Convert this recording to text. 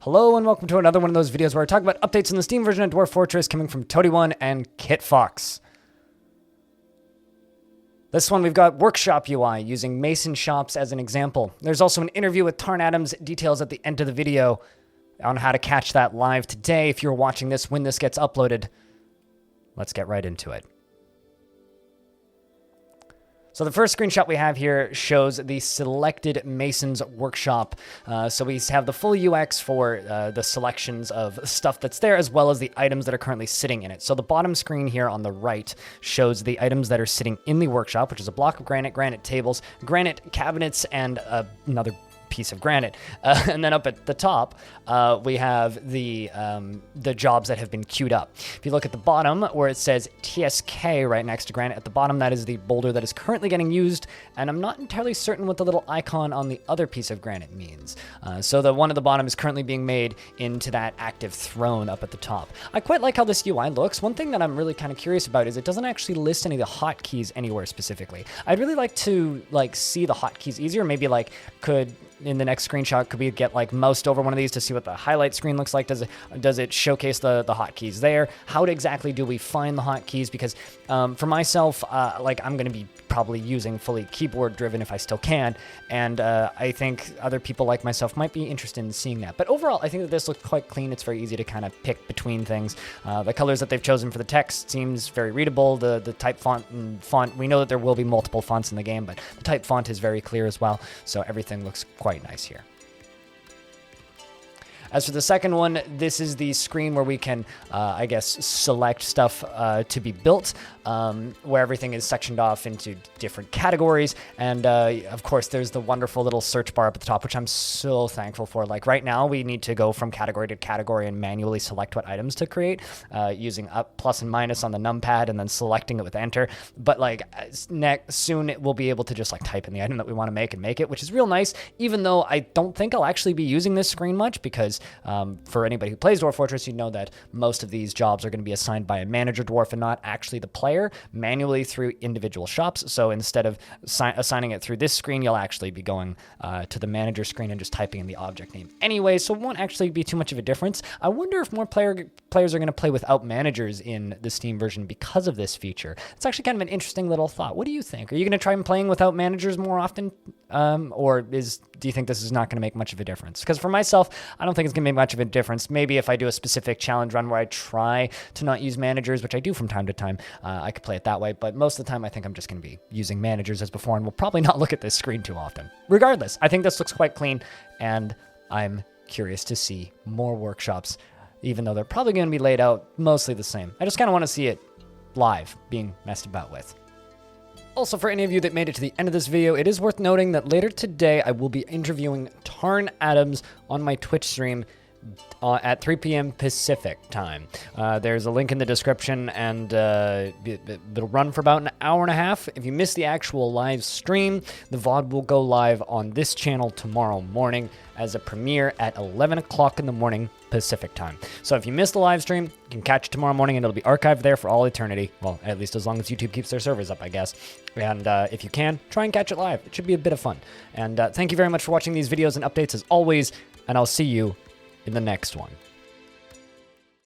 Hello and welcome to another one of those videos where I talk about updates in the Steam version of Dwarf Fortress coming from Toady1 and KitFox. This one we've got Workshop UI using Mason shops as an example. There's also an interview with Tarn Adams, details at the end of the video on how to catch that live today if you're watching this when this gets uploaded. Let's get right into it. So the first screenshot we have here shows the selected Mason's workshop. So we have the full UX for the selections of stuff that's there, as well as the items that are currently sitting in it. So the bottom screen here on the right shows the items that are sitting in the workshop, which is a block of granite, granite tables, granite cabinets, and another piece of granite. And then up at the top, we have the jobs that have been queued up. If you look at the bottom where it says TSK right next to granite, at the bottom that is the boulder that is currently getting used, and I'm not entirely certain what the little icon on the other piece of granite means. So the one at the bottom is currently being made into that active throne up at the top. I quite like how this UI looks. One thing that I'm really kind of curious about is it doesn't actually list any of the hotkeys anywhere specifically. I'd really like to see the hotkeys easier. Maybe could in the next screenshot, could we get moused over one of these to see what the highlight screen looks like? Does it showcase the hotkeys there? How exactly do we find the hotkeys? Because for myself, I'm going to be probably using fully keyboard driven if I still can, and I think other people like myself might be interested in seeing that. But overall, I think that this looks quite clean. It's very easy to kind of pick between things. The colors that they've chosen for the text seems very readable. The type font, we know that there will be multiple fonts in the game, but the type font is very clear as well, so everything looks quite nice here. As for the second one, this is the screen where we can, I guess, select stuff to be built, where everything is sectioned off into different categories. And of course, there's the wonderful little search bar up at the top, which I'm so thankful for. Like right now, we need to go from category to category and manually select what items to create, using up, plus, and minus on the numpad, and then selecting it with enter. But soon it will be able to just type in the item that we want to make and make it, which is real nice, even though I don't think I'll actually be using this screen much, because for anybody who plays Dwarf Fortress, you know that most of these jobs are going to be assigned by a manager dwarf and not actually the player manually through individual shops. So instead of assigning it through this screen, you'll actually be going to the manager screen and just typing in the object name anyway, so it won't actually be too much of a difference. I wonder if more players are going to play without managers in the Steam version because of this feature. It's actually kind of an interesting little thought. What do you think? Are you going to try and playing without managers more often? Or do you think this is not going to make much of a difference? Because for myself, I don't think it's going to make much of a difference. Maybe if I do a specific challenge run where I try to not use managers, which I do from time to time, I could play it that way. But most of the time, I think I'm just going to be using managers as before, and we'll probably not look at this screen too often. Regardless, I think this looks quite clean, and I'm curious to see more workshops, even though they're probably going to be laid out mostly the same. I just kind of want to see it live, being messed about with. Also, for any of you that made it to the end of this video, it is worth noting that later today, I will be interviewing Tarn Adams on my Twitch stream at 3 p.m. Pacific time. There's a link in the description, and it'll run for about an hour and a half. If you miss the actual live stream, the VOD will go live on this channel tomorrow morning as a premiere at 11 o'clock in the morning Pacific time. So if you missed the live stream, you can catch it tomorrow morning, and it'll be archived there for all eternity. Well, at least as long as YouTube keeps their servers up, I guess. And if you can, try and catch it live. It should be a bit of fun. And thank you very much for watching these videos and updates as always, and I'll see you in the next one.